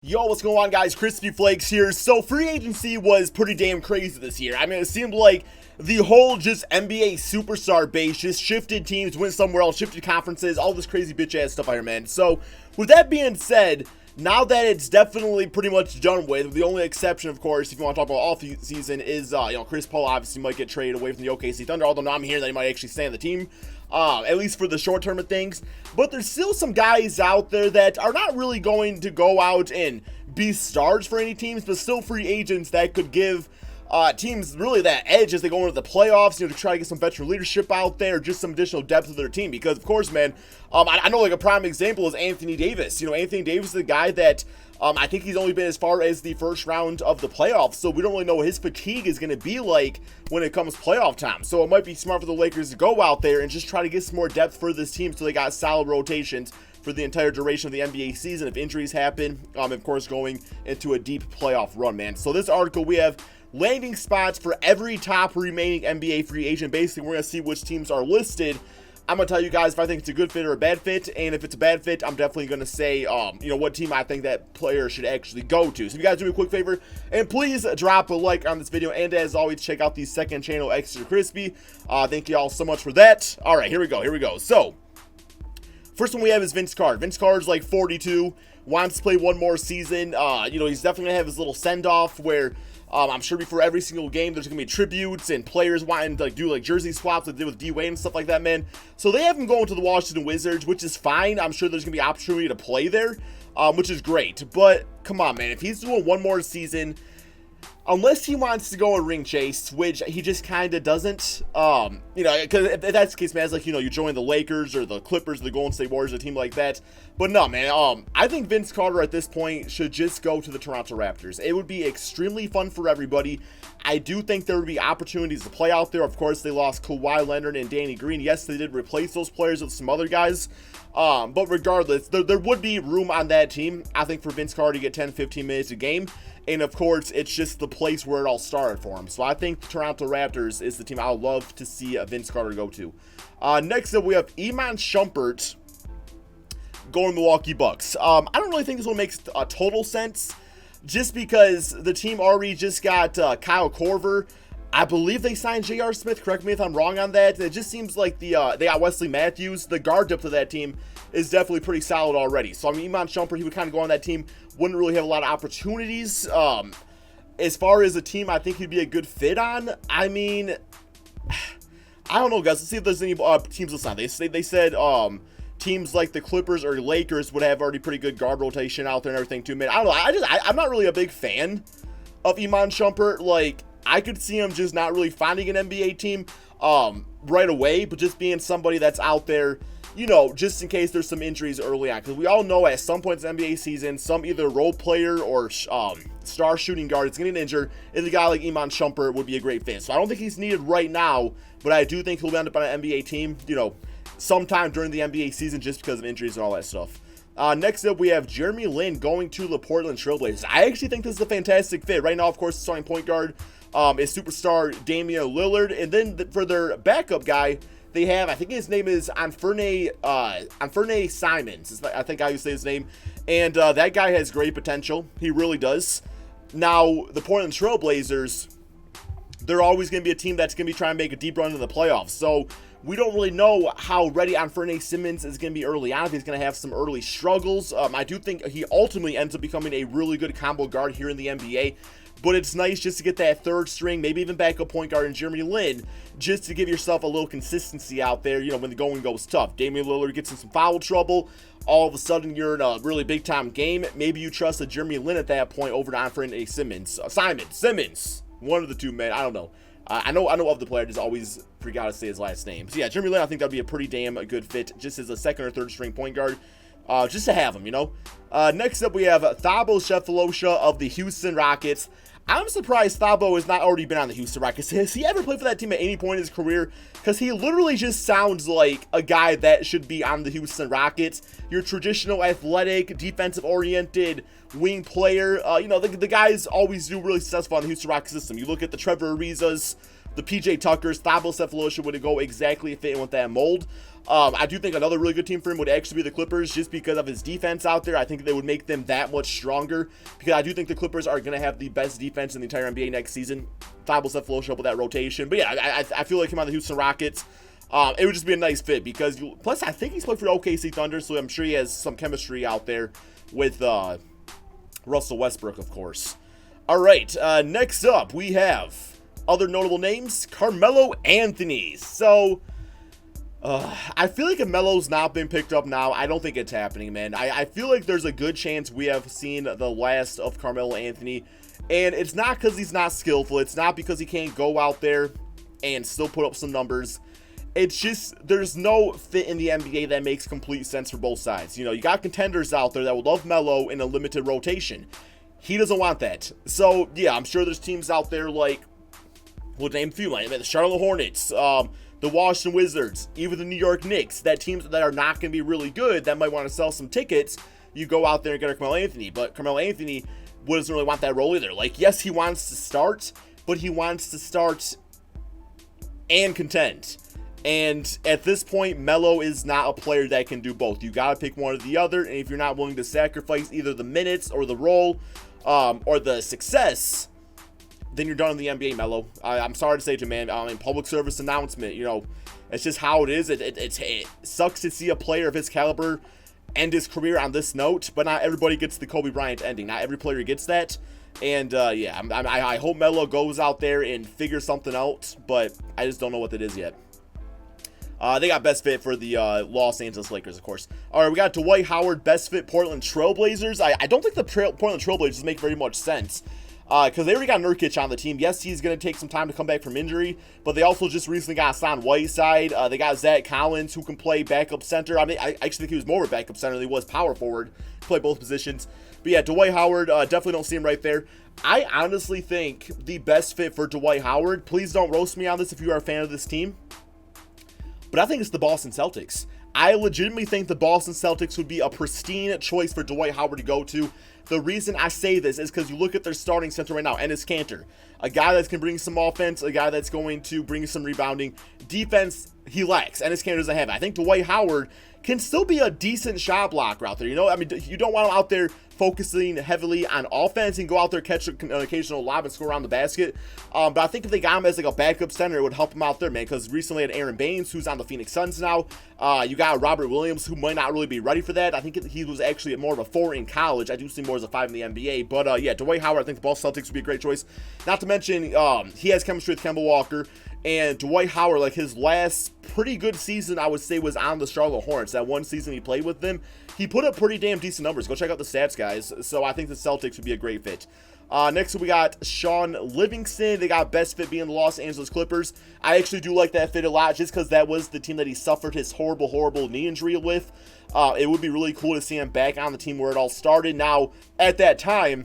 Yo, what's going on, guys? KrispyFlakes here. So, free agency was pretty damn crazy this year. I mean, it seemed like the whole just NBA superstar base just shifted teams, went somewhere else, shifted conferences, all this crazy bitch-ass stuff here, man. So, with that being said, now that it's definitely pretty much done with, the only exception, of course, if you want to talk about off-season, is, Chris Paul obviously might get traded away from the OKC Thunder, although now I'm hearing that he might actually stay on the team. At least for the short term of things. But there's still some guys out there that are not really going to go out and be stars for any teams, but still free agents that could give teams really that edge as they go into the playoffs, to try to get some veteran leadership out there, just some additional depth to their team. Because, of course, man, I know like a prime example is Anthony Davis. Anthony Davis is the guy that I think he's only been as far as the first round of the playoffs, so we don't really know what his fatigue is going to be like when it comes playoff time. So it might be smart for the Lakers to go out there and just try to get some more depth for this team so they got solid rotations for the entire duration of the NBA season if injuries happen, of course, going into a deep playoff run, man. So this article, we have landing spots for every top remaining NBA free agent. Basically, we're going to see which teams are listed. I'm going to tell you guys if I think it's a good fit or a bad fit, and if it's a bad fit, I'm definitely going to say, what team I think that player should actually go to. So if you guys do me a quick favor, and please drop a like on this video, and as always, check out the second channel, Extra Crispy. Thank you all so much for that. All right, here we go. So, first one we have is Vince Carter. Vince Carter's like 42, wants to play one more season. He's definitely going to have his little send-off where I'm sure before every single game, there's going to be tributes and players wanting to do jersey swaps like they did with D-Wade and stuff like that, man. So they have him going to the Washington Wizards, which is fine. I'm sure there's going to be opportunity to play there, which is great. But come on, man, if he's doing one more season, unless he wants to go and ring chase, which he just kind of doesn't, because if that's the case, man, it's like, you join the Lakers or the Clippers or the Golden State Warriors, a team like that. But no, man, I think Vince Carter at this point should just go to the Toronto Raptors. It would be extremely fun for everybody. I do think there would be opportunities to play out there. Of course, they lost Kawhi Leonard and Danny Green. Yes, they did replace those players with some other guys. But regardless, there would be room on that team, I think, for Vince Carter to get 10, 15 minutes a game. And, of course, it's just the place where it all started for him. So I think the Toronto Raptors is the team I would love to see Vince Carter go to. Next up, we have Iman Shumpert going Milwaukee Bucks. I don't really think this one makes a total sense, just because the team already just got Kyle Korver. I believe they signed J.R. Smith. Correct me if I'm wrong on that. It just seems like they got Wesley Matthews. The guard depth of that team is definitely pretty solid already. So, I mean, Iman Shumpert, he would kind of go on that team. Wouldn't really have a lot of opportunities. As far as a team I think he'd be a good fit on, I mean, I don't know, guys. Let's see if there's any teams listed on. They said teams like the Clippers or Lakers would have already pretty good guard rotation out there and everything too, man. I don't know. I'm not really a big fan of Iman Shumpert. Like, I could see him just not really finding an NBA team right away, but just being somebody that's out there, just in case there's some injuries early on. Because we all know at some point in the NBA season, some either role player or star shooting guard is getting injured, and a guy like Iman Shumpert would be a great fit. So I don't think he's needed right now, but I do think he'll end up on an NBA team, sometime during the NBA season just because of injuries and all that stuff. Next up, we have Jeremy Lin going to the Portland Trailblazers. I actually think this is a fantastic fit. Right now, of course, the starting point guard is superstar Damian Lillard. And then for their backup guy, they have, I think his name is Anfernee Simons. I think I would say his name. And that guy has great potential. He really does. Now, the Portland Trailblazers, they're always going to be a team that's going to be trying to make a deep run in the playoffs. So we don't really know how ready Anfernee Simons is going to be early on. If he's going to have some early struggles. I do think he ultimately ends up becoming a really good combo guard here in the NBA. But it's nice just to get that third string, maybe even backup point guard in Jeremy Lin, just to give yourself a little consistency out there, when the going goes tough. Damian Lillard gets in some foul trouble. All of a sudden, you're in a really big-time game. Maybe you trust a Jeremy Lin at that point over to Anfernee Simmons. One of the two, man. I don't know. I know of the player. I just always forgot to say his last name. So, yeah, Jeremy Lin, I think that would be a pretty damn good fit just as a second or third string point guard. Just to have him, Next up, we have Thabo Sefolosha of the Houston Rockets. I'm surprised Thabo has not already been on the Houston Rockets. Has he ever played for that team at any point in his career? Because he literally just sounds like a guy that should be on the Houston Rockets. Your traditional athletic, defensive-oriented wing player. The guys always do really successful on the Houston Rockets system. You look at the Trevor Arizas the PJ Tuckers, Thabo Sefolosha would go exactly fit in with that mold. I do think another really good team for him would actually be the Clippers, just because of his defense out there. I think they would make them that much stronger, because I do think the Clippers are going to have the best defense in the entire NBA next season. Thabo Sefolosha with that rotation. But yeah, I feel like him on the Houston Rockets, it would just be a nice fit, because plus I think he's played for the OKC Thunder, so I'm sure he has some chemistry out there with Russell Westbrook, of course. All right, next up we have other notable names, Carmelo Anthony. So I feel like if Melo's not been picked up now, I don't think it's happening, man. I feel like there's a good chance we have seen the last of Carmelo Anthony, and it's not because he's not skillful. It's not because he can't go out there and still put up some numbers. It's just there's no fit in the NBA that makes complete sense for both sides. You know, you got contenders out there that would love Melo in a limited rotation. He doesn't want that. So, yeah, I'm sure there's teams out there like, we'll name a few, like the Charlotte Hornets, the Washington Wizards, even the New York Knicks, that teams that are not going to be really good that might want to sell some tickets. You go out there and get Carmelo Anthony, but Carmelo Anthony doesn't really want that role either. Like, yes, he wants to start, but he wants to start and contend. And at this point, Melo is not a player that can do both. You got to pick one or the other, and if you're not willing to sacrifice either the minutes or the role or the success, then you're done in the NBA, Melo. I'm sorry to say to you, man. In public service announcement, you know, it's just how it is. It sucks to see a player of his caliber end his career on this note, but not everybody gets the Kobe Bryant ending. Not every player gets that. And, yeah, I hope Melo goes out there and figures something out, but I just don't know what it is yet. They got best fit for the Los Angeles Lakers, of course. All right, we got Dwight Howard, best fit Portland Trailblazers. I don't think the Portland Trailblazers make very much sense, because they already got Nurkic on the team. Yes, he's going to take some time to come back from injury, but they also just recently got Hassan Whiteside. They got Zach Collins, who can play backup center. I mean, I actually think he was more of a backup center than he was power forward. Play both positions. But yeah, Dwight Howard, definitely don't see him right there. I honestly think the best fit for Dwight Howard, please don't roast me on this if you are a fan of this team, but I think it's the Boston Celtics. I legitimately think the Boston Celtics would be a pristine choice for Dwight Howard to go to. The reason I say this is because you look at their starting center right now, Enes Kanter, a guy that's going to bring some offense, a guy that's going to bring some rebounding. Defense, he lacks. Enes Kanter doesn't have it. I think Dwight Howard can still be a decent shot blocker out there. You know, I mean, you don't want him out there focusing heavily on offense and go out there, catch an occasional lob and score around the basket. But I think if they got him as like a backup center, it would help him out there, man, because recently had Aaron Baines, who's on the Phoenix Suns now. You got Robert Williams, who might not really be ready for that. I think he was actually more of a 4 in college. I do see more as a 5 in the NBA. But yeah, Dwight Howard, I think the Boston Celtics would be a great choice. Not to mention, he has chemistry with Kemba Walker. And Dwight Howard, like his last pretty good season, I would say, was on the Charlotte Hornets. That one season he played with them, he put up pretty damn decent numbers. Go check out the stats, guys. So I think the Celtics would be a great fit. Next we got Sean Livingston. They got best fit being the Los Angeles Clippers. I actually do like that fit a lot, just because that was the team that he suffered his horrible knee injury with. It would be really cool to see him back on the team where it all started. Now, at that time,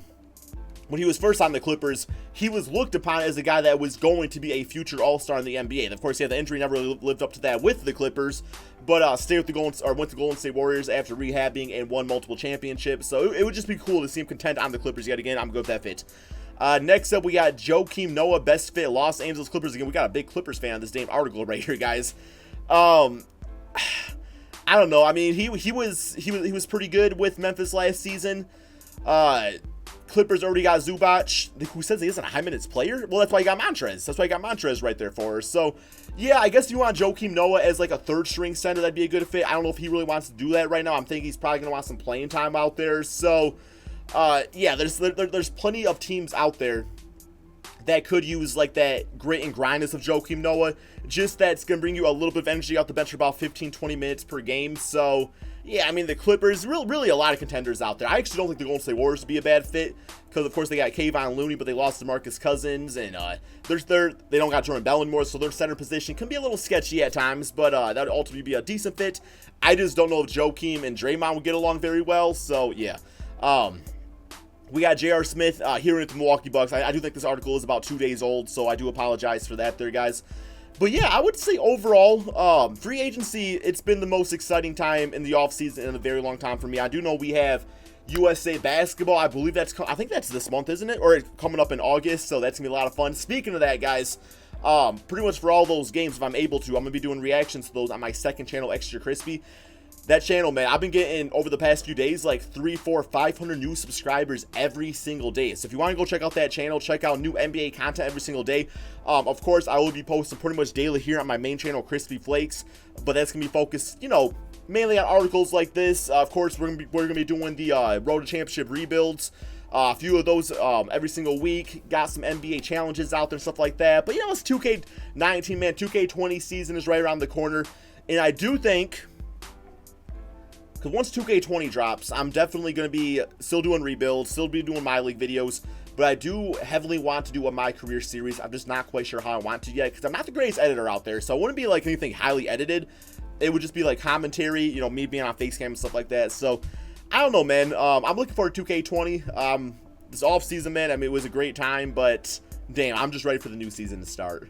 when he was first on the Clippers, he was looked upon as a guy that was going to be a future All-Star in the NBA. And of course, he had the injury, never really lived up to that with the Clippers, but went to Golden State Warriors after rehabbing and won multiple championships. So it would just be cool to see him contend on the Clippers yet again. I'm good with that fit. Next up, we got Joakim Noah, best fit Los Angeles Clippers. Again, we got a big Clippers fan on this damn article right here, guys. I don't know. I mean, he was pretty good with Memphis last season. Clippers already got Zubac, who says he isn't a high minutes player. Well, that's why you got Montrez. That's why you got Montrez right there for us. So, yeah, I guess you want Joakim Noah as like a third string center. That'd be a good fit. I don't know if he really wants to do that right now. I'm thinking he's probably going to want some playing time out there. So, yeah, there's plenty of teams out there that could use like that grit and grindness of Joakim Noah. Just that's going to bring you a little bit of energy out the bench for about 15-20 minutes per game. So, yeah, I mean, the Clippers, really a lot of contenders out there. I actually don't think the Golden State Warriors would be a bad fit, because, of course, they got Kayvon Looney, but they lost DeMarcus Cousins, and they don't got Jordan Bell anymore, so their center position can be a little sketchy at times, but that would ultimately be a decent fit. I just don't know if Joakim and Draymond would get along very well, so, yeah. We got J.R. Smith here with the Milwaukee Bucks. I do think this article is about 2 days old, so I do apologize for that there, guys. But yeah, I would say overall, free agency, it's been the most exciting time in the offseason in a very long time for me. I do know we have USA Basketball. I believe I think that's this month, isn't it? Or coming up in August, so that's going to be a lot of fun. Speaking of that, guys, pretty much for all those games, if I'm able to, I'm going to be doing reactions to those on my second channel, Extra Crispy. That channel, man, I've been getting, over the past few days, like 300, 400, 500 new subscribers every single day. So if you want to go check out that channel, check out new NBA content every single day. Of course, I will be posting pretty much daily here on my main channel, KrispyFlakes, but that's going to be focused, you know, mainly on articles like this. Of course, we're gonna be doing the Road to Championship rebuilds. A few of those every single week. Got some NBA challenges out there and stuff like that. But, you know, it's 2K19, man. 2K20 season is right around the corner. And I do think, because once 2K20 drops, I'm definitely going to be still doing rebuilds, still be doing My League videos. But I do heavily want to do a My Career series. I'm just not quite sure how I want to yet, because I'm not the greatest editor out there. So it wouldn't be like anything highly edited. It would just be like commentary, you know, me being on Facecam and stuff like that. So I don't know, man. I'm looking forward to 2K20. This off season, man, I mean, it was a great time, but damn, I'm just ready for the new season to start.